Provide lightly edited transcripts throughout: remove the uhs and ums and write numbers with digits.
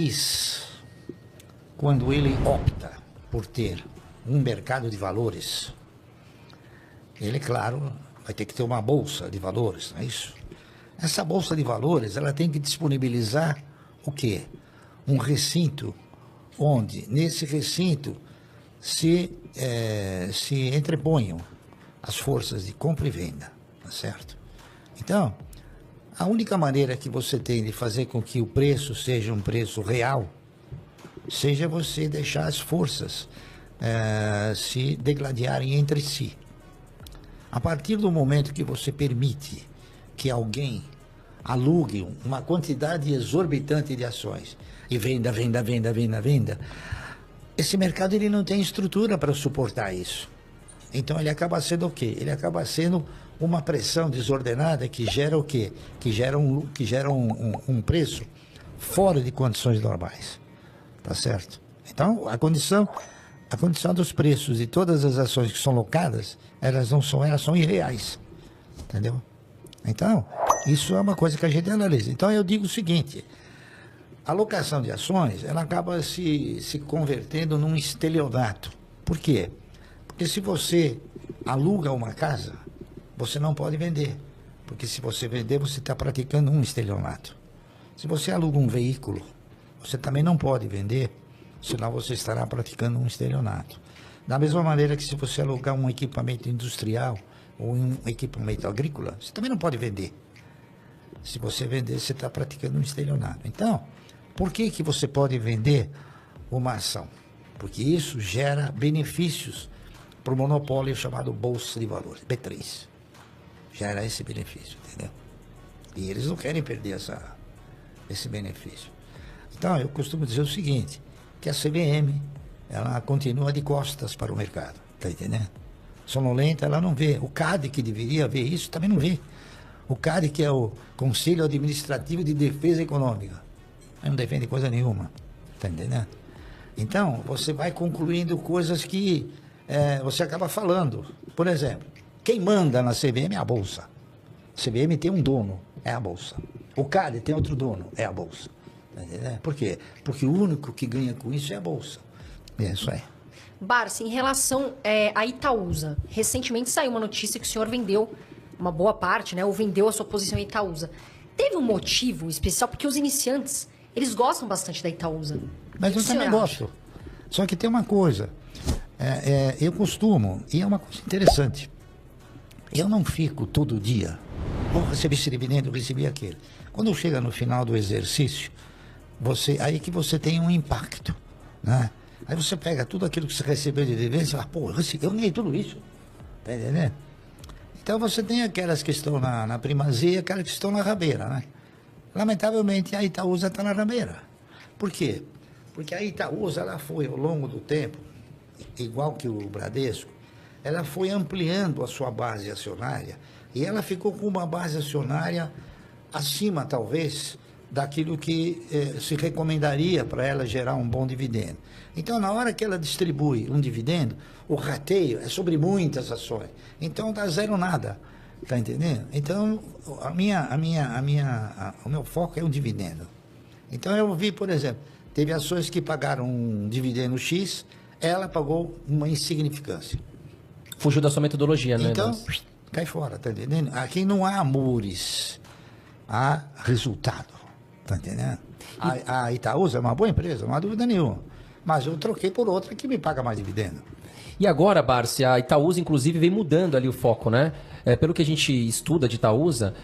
país, quando ele opta por ter um mercado de valores, ele, claro, vai ter que ter uma bolsa de valores, não é isso? Essa bolsa de valores, ela tem que disponibilizar o quê? Um recinto, onde, nesse recinto, se entreponham as forças de compra e venda, tá certo? Então, a única maneira que você tem de fazer com que o preço seja um preço real, seja você deixar as forças se degladiarem entre si. A partir do momento que você permite que alguém alugue uma quantidade exorbitante de ações e venda, esse mercado ele não tem estrutura para suportar isso. Então ele acaba sendo o quê? Ele acaba sendo uma pressão desordenada que gera o quê? Que gera um preço fora de condições normais. Tá certo? Então a condição dos preços de todas as ações que são locadas, elas são irreais. Entendeu? Então, isso é uma coisa que a gente analisa. Então eu digo o seguinte: a locação de ações, ela acaba se convertendo num estelionato. Por quê? Porque se você aluga uma casa, você não pode vender. Porque se você vender, você está praticando um estelionato. Se você aluga um veículo, você também não pode vender, senão você estará praticando um estelionato. Da mesma maneira que se você alugar um equipamento industrial ou um equipamento agrícola, você também não pode vender. Se você vender, você está praticando um estelionato. Então, por que você pode vender uma ação? Porque isso gera benefícios para o monopólio chamado Bolsa de Valores, B3. Gera esse benefício, entendeu? E eles não querem perder esse benefício. Então, eu costumo dizer o seguinte, que a CVM, ela continua de costas para o mercado, tá entendendo? Sonolenta, ela não vê. O CAD, que deveria ver isso, também não vê. O CAD, que é o Conselho Administrativo de Defesa Econômica, não defende coisa nenhuma, tá entendendo? Então, você vai concluindo coisas que você acaba falando. Por exemplo, quem manda na CVM é a Bolsa. A CVM tem um dono, é a Bolsa. O CAD tem outro dono, é a Bolsa. Tá entendendo? Por quê? Porque o único que ganha com isso é a Bolsa. É isso aí. Barsi, em relação à Itaúsa, recentemente saiu uma notícia que o senhor vendeu uma boa parte, né? Ou vendeu a sua posição em Itaúsa. Teve um motivo especial? Porque os iniciantes, eles gostam bastante da Itaúsa. Mas eu também gosto. Só que tem uma coisa. Eu costumo, e é uma coisa interessante, eu não fico todo dia, recebi esse dividendo, recebi aquele. Quando chega no final do exercício, aí que você tem um impacto, né? Aí você pega tudo aquilo que você recebeu de dividendo e fala, pô, eu ganhei tudo isso. Tá entendendo? Então você tem aquelas que estão na primazia e aquelas que estão na rabeira, né? Lamentavelmente a Itaúsa está na rabeira. Por quê? Porque a Itaúsa, ela foi ao longo do tempo, igual que o Bradesco, ela foi ampliando a sua base acionária e ela ficou com uma base acionária acima, talvez, daquilo que se recomendaria para ela gerar um bom dividendo. Então, na hora que ela distribui um dividendo, o rateio é sobre muitas ações. Então, dá zero nada. Está entendendo? Então, o meu foco é o dividendo. Então, eu vi, por exemplo, teve ações que pagaram um dividendo X, ela pagou uma insignificância. Fugiu da sua metodologia, né? Então, cai fora, tá entendendo? Aqui não há amores, há resultado, tá entendendo? A Itaúsa é uma boa empresa, não há dúvida nenhuma. Mas eu troquei por outra que me paga mais dividendo. E agora, Barsi, a Itaúsa, inclusive, vem mudando ali o foco, né? Pelo que a gente estuda de Itaúsa,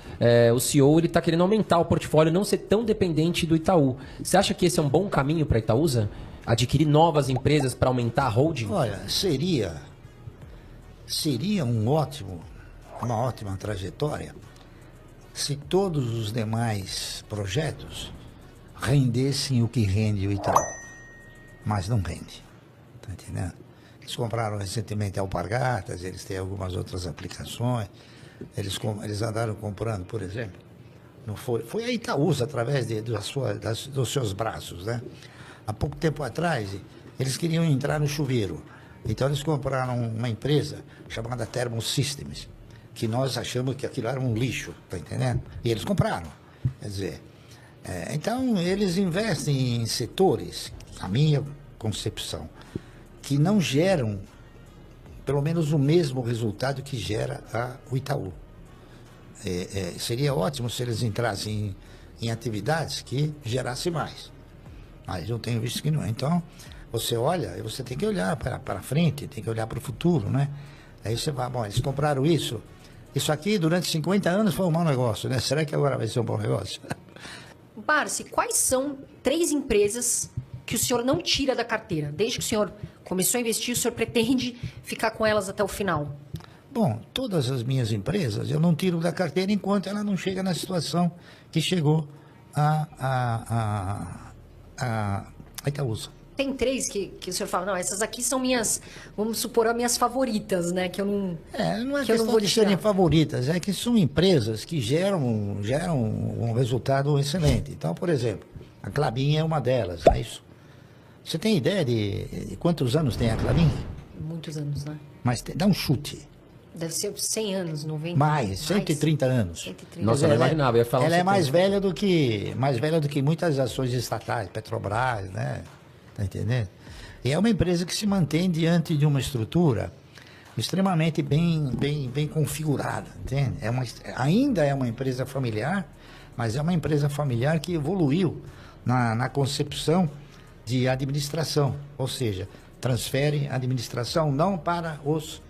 o CEO está querendo aumentar o portfólio, não ser tão dependente do Itaú. Você acha que esse é um bom caminho para a Itaúsa? Adquirir novas empresas para aumentar a holding? Olha, seria uma ótima trajetória se todos os demais projetos rendessem o que rende o Itaú. Mas não rende. Tá entendendo? Eles compraram recentemente Alpargatas, eles têm algumas outras aplicações. Eles andaram comprando, por exemplo, não foi a Itaúsa através dos seus braços, né? Há pouco tempo atrás, eles queriam entrar no chuveiro. Então eles compraram uma empresa chamada Thermo Systems, que nós achamos que aquilo era um lixo, tá entendendo? E eles compraram. Quer dizer, Então, eles investem em setores, a minha concepção, que não geram, pelo menos, o mesmo resultado que gera o Itaú. Seria ótimo se eles entrassem em atividades que gerassem mais. Mas eu tenho visto que não. Então, você tem que olhar para frente, tem que olhar para o futuro, né? Aí você vai, bom, eles compraram isso. Isso aqui, durante 50 anos, foi um mau negócio, né? Será que agora vai ser um bom negócio? Barsi, quais são 3 empresas que o senhor não tira da carteira? Desde que o senhor começou a investir, o senhor pretende ficar com elas até o final? Bom, todas as minhas empresas eu não tiro da carteira enquanto ela não chega na situação que chegou a Itaúsa. Tem 3 que o senhor fala, não, essas aqui são minhas, vamos supor, as minhas favoritas, né? Que eu não. Não é que eu não questão vou de tirar. serem favoritas, é que são empresas que geram um resultado excelente. Então, por exemplo, a Klabin é uma delas, não é isso? Você tem ideia de quantos anos tem a Klabin? Muitos anos, né? Mas dá um chute. Deve ser 100 anos, 90. Mais, 130 anos. 130. Nossa, eu não imaginava, eu ia falar Ela uns é mais 70. velha do que muitas ações estatais, Petrobras, né? Tá entendendo? E é uma empresa que se mantém diante de uma estrutura extremamente bem configurada, entende? Ainda é uma empresa familiar, mas é uma empresa familiar que evoluiu na concepção de administração, ou seja, transfere a administração não para os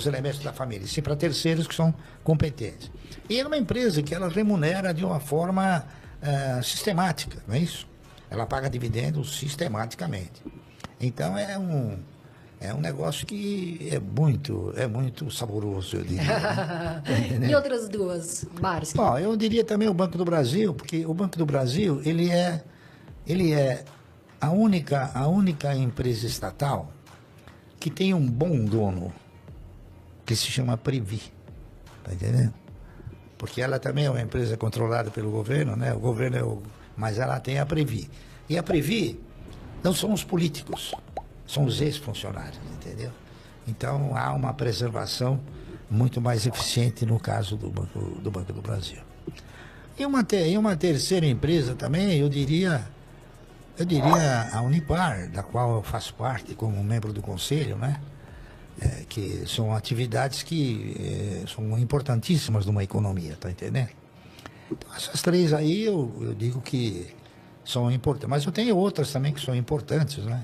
elementos da família, sim para terceiros que são competentes. E é uma empresa que ela remunera de uma forma sistemática, não é isso? Ela paga dividendos sistematicamente. Então é um negócio que é muito saboroso, eu diria. E outras 2, Barsi? Bom, eu diria também o Banco do Brasil, porque o Banco do Brasil ele é a única empresa estatal que tem um bom dono, que se chama Previ, tá entendendo? Porque ela também é uma empresa controlada pelo governo, né? O governo mas ela tem a Previ. E a Previ não são os políticos, são os ex-funcionários, entendeu? Então há uma preservação muito mais eficiente no caso do Banco do Brasil. E uma terceira empresa também, eu diria a Unipar, da qual eu faço parte como membro do conselho, né? Que são atividades que são importantíssimas numa economia, tá entendendo? Então, essas 3 aí eu digo que são importantes, mas eu tenho outras também que são importantes, né?